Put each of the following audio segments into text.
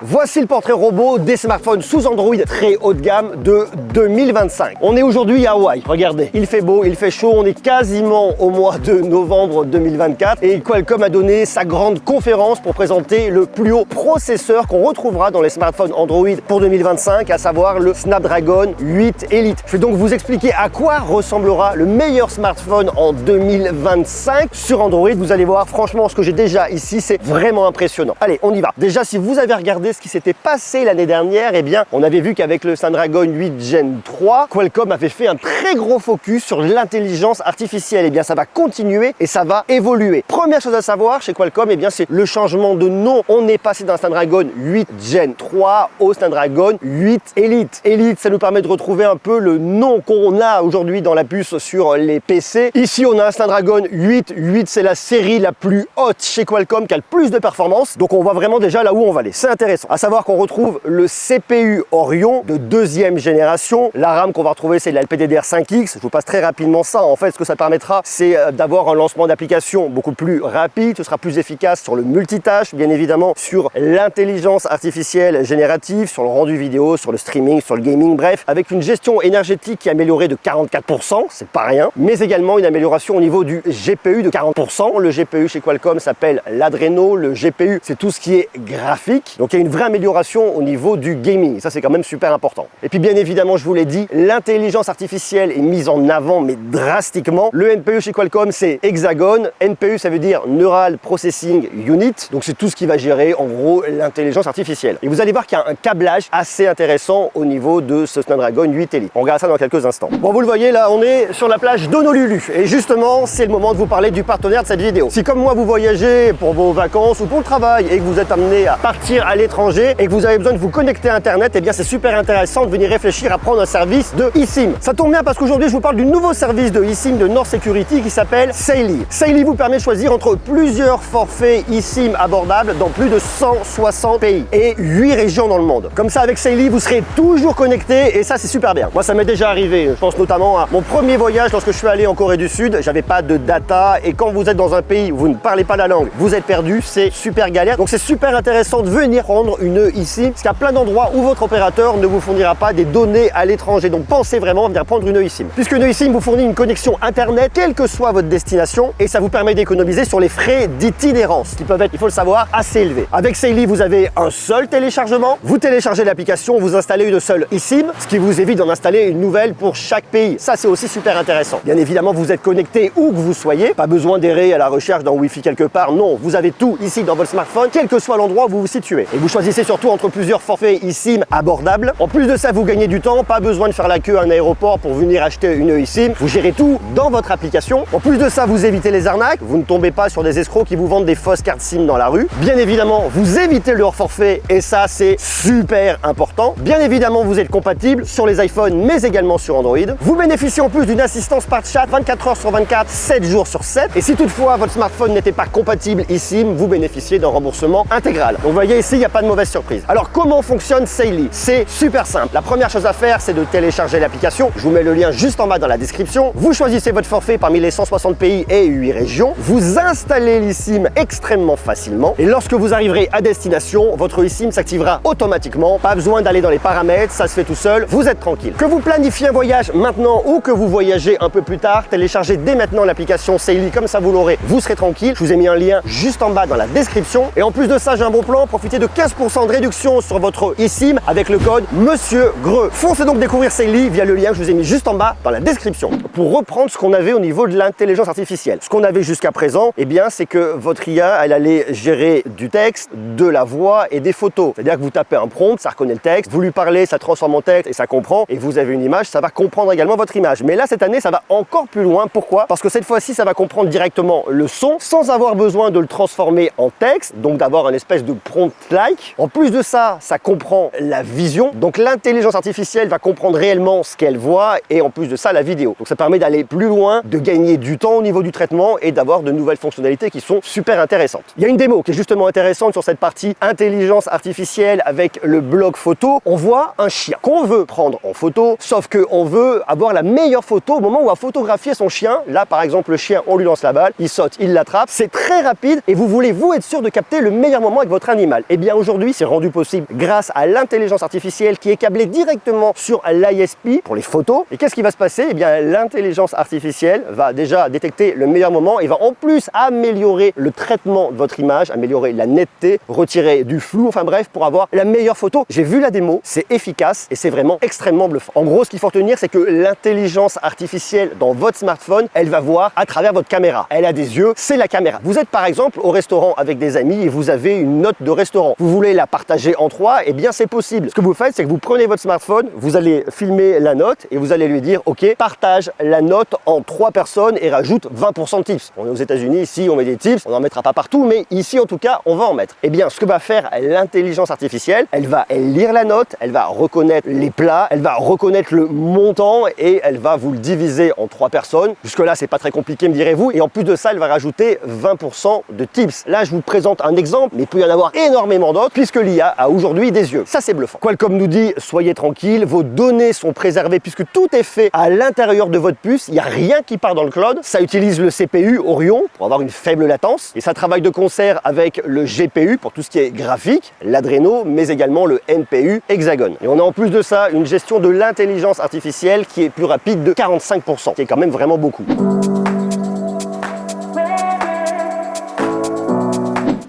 Voici le portrait robot des smartphones sous Android très haut de gamme de 2025. On est aujourd'hui à Hawaï, regardez, il fait beau, il fait chaud, on est quasiment au mois de novembre 2024 et Qualcomm a donné sa grande conférence pour présenter le plus haut processeur qu'on retrouvera dans les smartphones Android pour 2025, à savoir le Snapdragon 8 Elite. Je vais donc vous expliquer à quoi ressemblera le meilleur smartphone en 2025 sur Android. Vous allez voir, franchement, ce que j'ai déjà ici, c'est vraiment impressionnant. Allez, on y va. Déjà, si vous avez regardé ce qui s'était passé l'année dernière, eh bien, on avait vu qu'avec le Snapdragon 8 Gen 3, Qualcomm avait fait un très gros focus sur l'intelligence artificielle. Eh bien, ça va continuer et ça va évoluer. Première chose à savoir chez Qualcomm, eh bien, c'est le changement de nom. On est passé d'un Snapdragon 8 Gen 3 au Snapdragon 8 Elite. Elite, ça nous permet de retrouver un peu le nom qu'on a aujourd'hui dans la puce sur les PC. Ici, on a un Snapdragon 8. 8, c'est la série la plus haute chez Qualcomm qui a le plus de performance. Donc, on voit vraiment déjà là où on va aller. C'est intéressant. À savoir qu'on retrouve le CPU Orion de deuxième génération. La RAM qu'on va retrouver, c'est la LPDDR5X. Je vous passe très rapidement ça. En fait, ce que ça permettra, c'est d'avoir un lancement d'application beaucoup plus rapide. Ce sera plus efficace sur le multitâche, bien évidemment, sur l'intelligence artificielle générative, sur le rendu vidéo, sur le streaming, sur le gaming, bref, avec une gestion énergétique qui est améliorée de 44%, c'est pas rien, mais également une amélioration au niveau du GPU de 40%. Le GPU chez Qualcomm s'appelle l'Adreno. Le GPU, c'est tout ce qui est graphique. Donc, il y a une vraie amélioration au niveau du gaming. Ça, c'est quand même super important. Et puis, bien évidemment, je vous l'ai dit, l'intelligence artificielle est mise en avant, mais drastiquement. Le NPU chez Qualcomm, c'est Hexagon. NPU, ça veut dire Neural Processing Unit. Donc, c'est tout ce qui va gérer, en gros, l'intelligence artificielle. Et vous allez voir qu'il y a un câblage assez intéressant au niveau de ce Snapdragon 8 Elite. On regarde ça dans quelques instants. Bon, vous le voyez, là, on est sur la plage d'Honolulu. Et justement, c'est le moment de vous parler du partenaire de cette vidéo. Si, comme moi, vous voyagez pour vos vacances ou pour le travail et que vous êtes amené à partir à l'étranger et que vous avez besoin de vous connecter à Internet, eh bien c'est super intéressant de venir réfléchir à prendre un service de eSIM. Ça tombe bien parce qu'aujourd'hui je vous parle du nouveau service de eSIM de North Security qui s'appelle Saily. Saily vous permet de choisir entre plusieurs forfaits eSIM abordables dans plus de 160 pays et 8 régions dans le monde. Comme ça, avec Saily, vous serez toujours connecté et ça c'est super bien. Moi ça m'est déjà arrivé, je pense notamment à mon premier voyage lorsque je suis allé en Corée du Sud, j'avais pas de data et quand vous êtes dans un pays où vous ne parlez pas la langue, vous êtes perdu, c'est super galère. Donc c'est super intéressant de venir prendre une eSIM, parce qu'il y a plein d'endroits où votre opérateur ne vous fournira pas des données à l'étranger. Donc pensez vraiment à venir prendre une eSIM. Puisqu'une eSIM vous fournit une connexion Internet, quelle que soit votre destination, et ça vous permet d'économiser sur les frais d'itinérance, qui peuvent être, il faut le savoir, assez élevés. Avec Saily, vous avez un seul téléchargement, vous téléchargez l'application, vous installez une seule eSIM, ce qui vous évite d'en installer une nouvelle pour chaque pays. Ça, c'est aussi super intéressant. Bien évidemment, vous êtes connecté où que vous soyez, pas besoin d'errer à la recherche d'un Wi-Fi quelque part, non, vous avez tout ici dans votre smartphone, quel que soit l'endroit où vous vous situez. Et vous choisissez surtout entre plusieurs forfaits eSIM abordables. En plus de ça, vous gagnez du temps, pas besoin de faire la queue à un aéroport pour venir acheter une eSIM. Vous gérez tout dans votre application. En plus de ça, vous évitez les arnaques. Vous ne tombez pas sur des escrocs qui vous vendent des fausses cartes SIM dans la rue. Bien évidemment, vous évitez le hors-forfait et ça, c'est super important. Bien évidemment, vous êtes compatible sur les iPhones, mais également sur Android. Vous bénéficiez en plus d'une assistance par chat 24 heures sur 24, 7 jours sur 7. Et si toutefois votre smartphone n'était pas compatible eSIM, vous bénéficiez d'un remboursement intégral. Donc vous voyez ici, il n'y a pas de mauvaise surprise. Alors comment fonctionne Saily? C'est super simple. La première chose à faire, c'est de télécharger l'application. Je vous mets le lien juste en bas dans la description. Vous choisissez votre forfait parmi les 160 pays et 8 régions. Vous installez l'eSIM extrêmement facilement. Et lorsque vous arriverez à destination, votre eSIM s'activera automatiquement. Pas besoin d'aller dans les paramètres, ça se fait tout seul. Vous êtes tranquille. Que vous planifiez un voyage maintenant ou que vous voyagez un peu plus tard, téléchargez dès maintenant l'application Saily, comme ça vous l'aurez. Vous serez tranquille. Je vous ai mis un lien juste en bas dans la description. Et en plus de ça, j'ai un bon plan. Profitez de 15% de réduction sur votre eSIM avec le code Monsieur Greux. Foncez donc découvrir Saily via le lien que je vous ai mis juste en bas dans la description. Pour reprendre ce qu'on avait au niveau de l'intelligence artificielle, ce qu'on avait jusqu'à présent, eh bien, c'est que votre IA, elle allait gérer du texte, de la voix et des photos. C'est-à-dire que vous tapez un prompt, ça reconnaît le texte, vous lui parlez, ça transforme en texte et ça comprend, et vous avez une image, ça va comprendre également votre image. Mais là, cette année, ça va encore plus loin. Pourquoi? Parce que cette fois-ci, ça va comprendre directement le son sans avoir besoin de le transformer en texte, donc d'avoir un espèce de prompt-like. En plus de ça, ça comprend la vision. Donc l'intelligence artificielle va comprendre réellement ce qu'elle voit et en plus de ça, la vidéo. Donc ça permet d'aller plus loin, de gagner du temps au niveau du traitement et d'avoir de nouvelles fonctionnalités qui sont super intéressantes. Il y a une démo qui est justement intéressante sur cette partie intelligence artificielle avec le bloc photo. On voit un chien qu'on veut prendre en photo, sauf qu'on veut avoir la meilleure photo au moment où on va photographier son chien. Là, par exemple, le chien, on lui lance la balle, il saute, il l'attrape. C'est très rapide et vous voulez, vous, être sûr de capter le meilleur moment avec votre animal. Et bien aujourd'hui, aujourd'hui, c'est rendu possible grâce à l'intelligence artificielle qui est câblée directement sur l'ISP pour les photos. Et qu'est-ce qui va se passer? Eh bien, l'intelligence artificielle va déjà détecter le meilleur moment et va en plus améliorer le traitement de votre image, améliorer la netteté, retirer du flou, enfin bref, pour avoir la meilleure photo. J'ai vu la démo, c'est efficace et c'est vraiment extrêmement bluffant. En gros, ce qu'il faut retenir, c'est que l'intelligence artificielle dans votre smartphone, elle va voir à travers votre caméra. Elle a des yeux, c'est la caméra. Vous êtes par exemple au restaurant avec des amis et vous avez une note de restaurant. Vous voulez la partager en 3, eh bien c'est possible. Ce que vous faites, c'est que vous prenez votre smartphone, vous allez filmer la note et vous allez lui dire, ok, partage la note en 3 personnes et rajoute 20% de tips. On est aux États-Unis, ici on met des tips, on n'en mettra pas partout, mais ici en tout cas, on va en mettre. Eh bien, ce que va faire l'intelligence artificielle, elle va lire la note, elle va reconnaître les plats, elle va reconnaître le montant et elle va vous le diviser en 3 personnes. Jusque-là, c'est pas très compliqué, me direz-vous. Et en plus de ça, elle va rajouter 20% de tips. Là, je vous présente un exemple, mais il peut y en avoir énormément d'autres puisque l'IA a aujourd'hui des yeux. Ça, c'est bluffant. Qualcomm nous dit, soyez tranquille, vos données sont préservées puisque tout est fait à l'intérieur de votre puce. Il n'y a rien qui part dans le cloud. Ça utilise le CPU Orion pour avoir une faible latence et ça travaille de concert avec le GPU pour tout ce qui est graphique, l'Adreno, mais également le NPU Hexagon. Et on a en plus de ça une gestion de l'intelligence artificielle qui est plus rapide de 45%, qui est quand même vraiment beaucoup.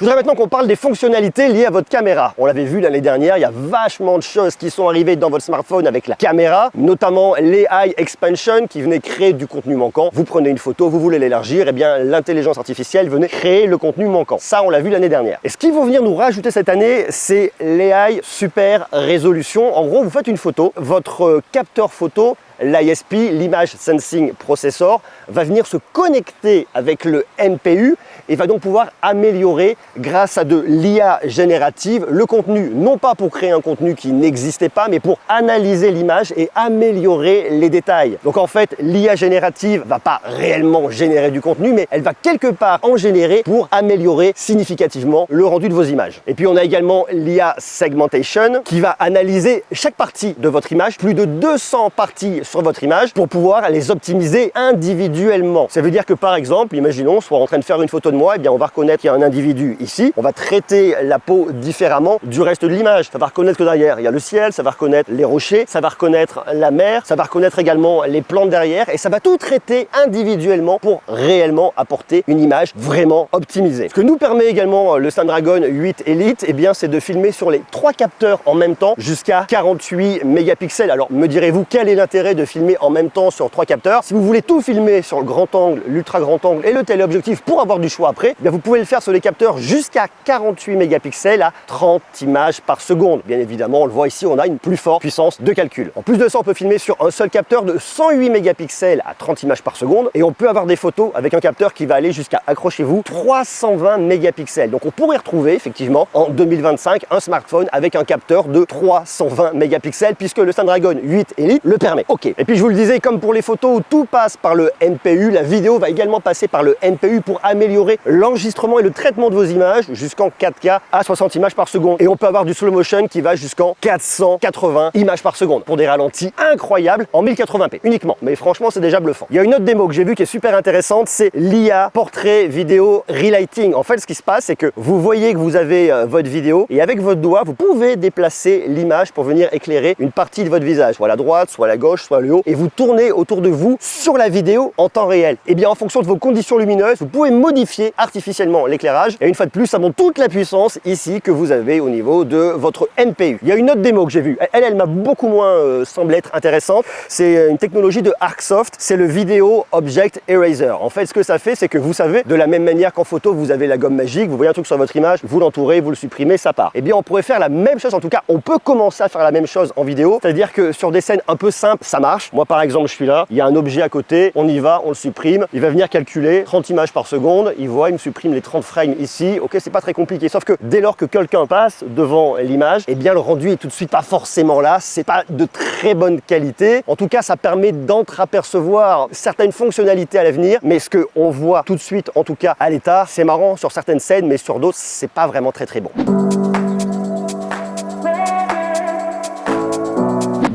Je voudrais maintenant qu'on parle des fonctionnalités liées à votre caméra. On l'avait vu l'année dernière, il y a vachement de choses qui sont arrivées dans votre smartphone avec la caméra, notamment l'AI Expansion qui venait créer du contenu manquant. Vous prenez une photo, vous voulez l'élargir, et bien l'intelligence artificielle venait créer le contenu manquant. Ça, on l'a vu l'année dernière. Et ce qu'ils vont venir nous rajouter cette année, c'est l'AI Super Résolution. En gros, vous faites une photo, votre capteur photo, l'ISP, l'Image Sensing Processor, va venir se connecter avec le NPU et va donc pouvoir améliorer, grâce à de l'IA générative, le contenu. Non pas pour créer un contenu qui n'existait pas, mais pour analyser l'image et améliorer les détails. Donc en fait, l'IA générative va pas réellement générer du contenu, mais elle va quelque part en générer pour améliorer significativement le rendu de vos images. Et puis on a également l'IA Segmentation qui va analyser chaque partie de votre image, plus de 200 parties sur votre image pour pouvoir les optimiser individuellement. Ça veut dire que par exemple, imaginons, soit en train de faire une photo de moi, eh bien on va reconnaître qu'il y a un individu ici, on va traiter la peau différemment du reste de l'image. Ça va reconnaître que derrière, il y a le ciel, ça va reconnaître les rochers, ça va reconnaître la mer, ça va reconnaître également les plantes derrière et ça va tout traiter individuellement pour réellement apporter une image vraiment optimisée. Ce que nous permet également le Snapdragon 8 Elite, eh bien c'est de filmer sur les 3 capteurs en même temps jusqu'à 48 mégapixels. Alors me direz-vous, quel est l'intérêt de filmer en même temps sur 3 capteurs? Si vous voulez tout filmer sur le grand angle, l'ultra grand angle et le téléobjectif pour avoir du choix après, eh bien vous pouvez le faire sur les capteurs jusqu'à 48 mégapixels à 30 images par seconde. Bien évidemment, on le voit ici, on a une plus forte puissance de calcul. En plus de ça, on peut filmer sur un seul capteur de 108 mégapixels à 30 images par seconde et on peut avoir des photos avec un capteur qui va aller jusqu'à, accrochez-vous, 320 mégapixels. Donc on pourrait retrouver effectivement en 2025 un smartphone avec un capteur de 320 mégapixels puisque le Snapdragon 8 Elite le permet. Ok. Et puis je vous le disais, comme pour les photos où tout passe par le NPU, la vidéo va également passer par le NPU pour améliorer l'enregistrement et le traitement de vos images jusqu'en 4K à 60 images par seconde. Et on peut avoir du slow motion qui va jusqu'en 480 images par seconde pour des ralentis incroyables en 1080p uniquement. Mais franchement, c'est déjà bluffant. Il y a une autre démo que j'ai vue qui est super intéressante, c'est l'IA Portrait Vidéo Relighting. En fait, ce qui se passe, c'est que vous voyez que vous avez votre vidéo et avec votre doigt, vous pouvez déplacer l'image pour venir éclairer une partie de votre visage, soit à la droite, soit à la gauche, soit le haut, et vous tournez autour de vous sur la vidéo en temps réel. Et bien en fonction de vos conditions lumineuses, vous pouvez modifier artificiellement l'éclairage. Et une fois de plus, ça montre toute la puissance ici que vous avez au niveau de votre NPU. Il y a une autre démo que j'ai vue. Elle m'a beaucoup moins semblé être intéressante. C'est une technologie de Arcsoft. C'est le Video Object Eraser. En fait, ce que ça fait, c'est que vous savez, de la même manière qu'en photo, vous avez la gomme magique, vous voyez un truc sur votre image, vous l'entourez, vous le supprimez, ça part. Et bien, on pourrait faire la même chose. En tout cas, on peut commencer à faire la même chose en vidéo. C'est-à-dire que sur des scènes un peu simples, ça marche. Moi, par exemple, je suis là, il y a un objet à côté, on y va, on le supprime. Il va venir calculer 30 images par seconde. Il voit, il me supprime les 30 frames ici. Ok, c'est pas très compliqué. Sauf que dès lors que quelqu'un passe devant l'image, eh bien, le rendu est tout de suite pas forcément là. C'est pas de très bonne qualité. En tout cas, ça permet d'entreapercevoir certaines fonctionnalités à l'avenir. Mais ce qu'on voit tout de suite, en tout cas à l'état, c'est marrant sur certaines scènes, mais sur d'autres, c'est pas vraiment très bon.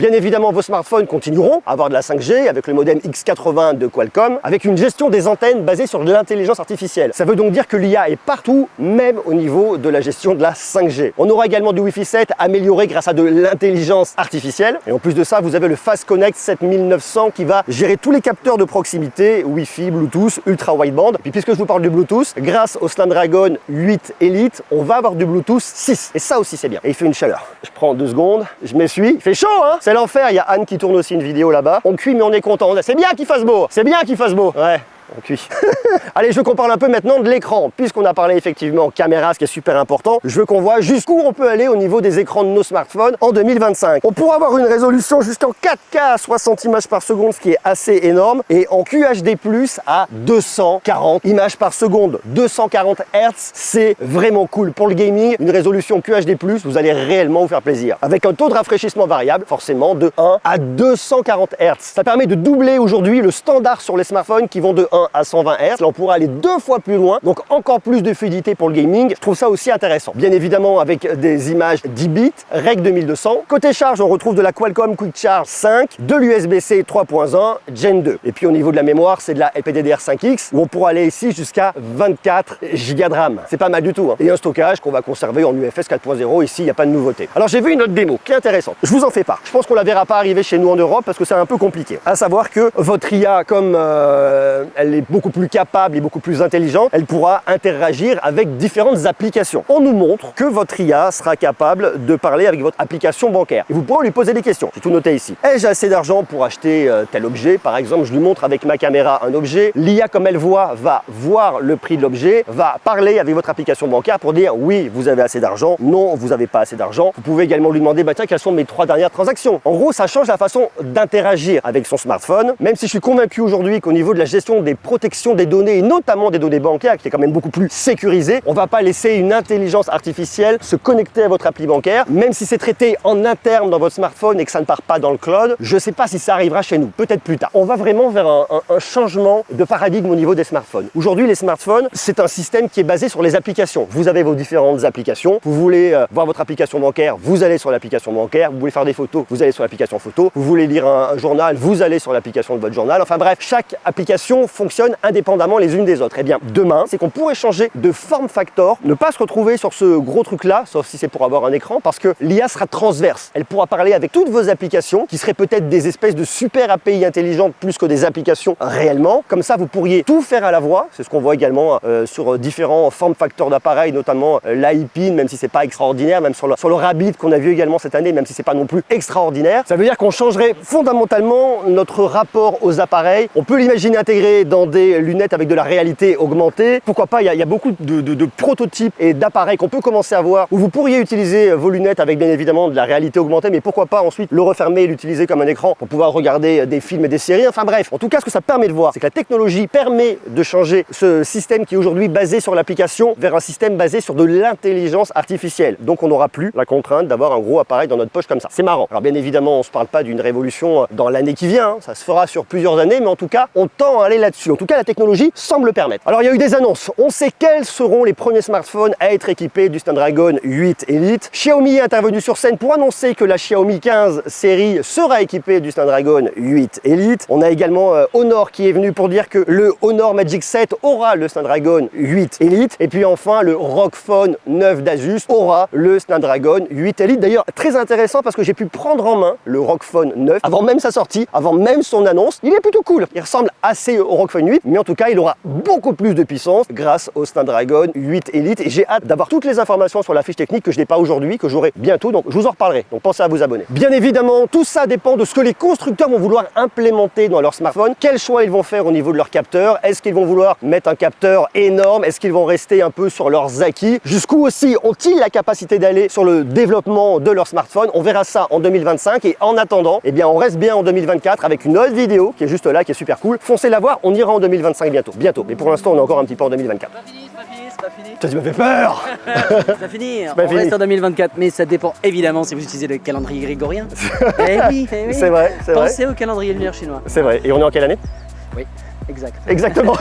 Bien évidemment, vos smartphones continueront à avoir de la 5G avec le modem X80 de Qualcomm, avec une gestion des antennes basée sur de l'intelligence artificielle. Ça veut donc dire que l'IA est partout, même au niveau de la gestion de la 5G. On aura également du Wi-Fi 7 amélioré grâce à de l'intelligence artificielle. Et en plus de ça, vous avez le Fast Connect 7900 qui va gérer tous les capteurs de proximité, Wi-Fi, Bluetooth, ultra wideband. Puis puisque je vous parle du Bluetooth, grâce au Snapdragon 8 Elite, on va avoir du Bluetooth 6. Et ça aussi c'est bien. Et il fait une chaleur. Je prends 2 secondes, je m'essuie. Il fait chaud hein. C'est l'enfer. Il y a Anne qui tourne aussi une vidéo là-bas. On cuit mais on est content. C'est bien qu'il fasse beau. C'est bien qu'il fasse beau. Ouais. On cuit. Allez, je veux qu'on parle un peu maintenant de l'écran. Puisqu'on a parlé effectivement caméra, ce qui est super important, je veux qu'on voit jusqu'où on peut aller au niveau des écrans de nos smartphones en 2025. On pourra avoir une résolution jusqu'en 4K à 60 images par seconde, ce qui est assez énorme, et en QHD+, à 240 images par seconde. 240 Hz, c'est vraiment cool. Pour le gaming, une résolution QHD+, vous allez réellement vous faire plaisir. Avec un taux de rafraîchissement variable, forcément, de 1 à 240 Hz. Ça permet de doubler aujourd'hui le standard sur les smartphones qui vont de 1 à 120 Hz. Là, on pourra aller 2 fois plus loin, donc encore plus de fluidité pour le gaming. Je trouve ça aussi intéressant. Bien évidemment, avec des images 10 bits, Rec 2200. Côté charge, on retrouve de la Qualcomm Quick Charge 5, de l'USB-C 3.1 Gen 2. Et puis au niveau de la mémoire, c'est de la LPDDR5X, où on pourra aller ici jusqu'à 24 Go de RAM. C'est pas mal du tout, hein. Et un stockage qu'on va conserver en UFS 4.0. Ici, il n'y a pas de nouveauté. Alors j'ai vu une autre démo qui est intéressante. Je vous en fais part. Je pense qu'on la verra pas arriver chez nous en Europe parce que c'est un peu compliqué. À savoir que votre IA, comme elle est beaucoup plus capable et beaucoup plus intelligente, elle pourra interagir avec différentes applications. On nous montre que votre IA sera capable de parler avec votre application bancaire. Et vous pourrez lui poser des questions. J'ai tout noté ici. Ai-je assez d'argent pour acheter tel objet? Par exemple, je lui montre avec ma caméra un objet. L'IA, comme elle voit, va voir le prix de l'objet, va parler avec votre application bancaire pour dire oui, vous avez assez d'argent, non, vous n'avez pas assez d'argent. Vous pouvez également lui demander bah, tiens, quelles sont mes 3 dernières transactions. En gros, ça change la façon d'interagir avec son smartphone, même si je suis convaincu aujourd'hui qu'au niveau de la gestion des protections des données, et notamment des données bancaires, qui est quand même beaucoup plus sécurisé, on ne va pas laisser une intelligence artificielle se connecter à votre appli bancaire, même si c'est traité en interne dans votre smartphone et que ça ne part pas dans le cloud. Je ne sais pas si ça arrivera chez nous, peut-être plus tard. On va vraiment vers un changement de paradigme au niveau des smartphones. Aujourd'hui, les smartphones, c'est un système qui est basé sur les applications. Vous avez vos différentes applications. Vous voulez voir votre application bancaire, vous allez sur l'application bancaire. Vous voulez faire des photos, vous allez sur l'application photo. Vous voulez lire un journal, vous allez sur l'application de votre journal. Enfin bref, chaque application fonctionne indépendamment les unes des autres. Eh bien, demain, c'est qu'on pourrait changer de form factor, ne pas se retrouver sur ce gros truc-là, sauf si c'est pour avoir un écran, parce que l'IA sera transverse. Elle pourra parler avec toutes vos applications, qui seraient peut-être des espèces de super API intelligentes plus que des applications réellement. Comme ça, vous pourriez tout faire à la voix. C'est ce qu'on voit également sur différents form factors d'appareils, notamment l'iPin, même si c'est pas extraordinaire, même sur le Rabbit qu'on a vu également cette année, même si c'est pas non plus extraordinaire. Ça veut dire qu'on changerait fondamentalement notre rapport aux appareils. On peut l'imaginer intégré dans des lunettes avec de la réalité augmentée. Pourquoi pas, il y a beaucoup de prototypes et d'appareils qu'on peut commencer à voir où vous pourriez utiliser vos lunettes avec bien évidemment de la réalité augmentée, mais pourquoi pas ensuite le refermer et l'utiliser comme un écran pour pouvoir regarder des films et des séries. Enfin bref, en tout cas, ce que ça permet de voir, c'est que la technologie permet de changer ce système qui est aujourd'hui basé sur l'application vers un système basé sur de l'intelligence artificielle. Donc on n'aura plus la contrainte d'avoir un gros appareil dans notre poche comme ça. C'est marrant. Alors bien évidemment, on ne se parle pas d'une révolution dans l'année qui vient, hein. Ça se fera sur plusieurs années, mais en tout cas, on tend à aller là-dessus. En tout cas, la technologie semble le permettre. Alors il y a eu des annonces. On sait quels seront les premiers smartphones à être équipés du Snapdragon 8 Elite. Xiaomi est intervenu sur scène pour annoncer que la Xiaomi 15 série sera équipée du Snapdragon 8 Elite. On a également Honor qui est venu pour dire que le Honor Magic 7 aura le Snapdragon 8 Elite. Et puis enfin, le ROG Phone 9 d'Asus aura le Snapdragon 8 Elite. D'ailleurs, très intéressant parce que j'ai pu prendre en main le ROG Phone 9 avant même sa sortie, avant même son annonce. Il est plutôt cool. Il ressemble assez au ROG Phone 8, mais en tout cas, il aura beaucoup plus de puissance grâce au Snapdragon 8 Elite. Et j'ai hâte d'avoir toutes les informations sur la fiche technique que je n'ai pas aujourd'hui, que j'aurai bientôt. Donc, je vous en reparlerai. Donc, pensez à vous abonner. Bien évidemment, tout ça dépend de ce que les constructeurs vont vouloir implémenter dans leur smartphone. Quel choix ils vont faire au niveau de leur capteur. Est-ce qu'ils vont vouloir mettre un capteur énorme? Est-ce qu'ils vont rester un peu sur leurs acquis? Jusqu'où aussi ont-ils la capacité d'aller sur le développement de leur smartphone? On verra ça en 2025. Et en attendant, eh bien, on reste bien en 2024 avec une autre vidéo qui est juste là, qui est super cool. Foncez la voir. On ira en 2025 bientôt. Mais pour l'instant, on est encore un petit peu en 2024. C'est pas fini. Ça, tu m'as fait peur. C'est pas fini. On reste en 2024, mais ça dépend évidemment si vous utilisez le calendrier grégorien. Eh oui. C'est vrai. Pensez au calendrier lunaire chinois. C'est vrai. Et on est en quelle année? Oui, exact. Exactement.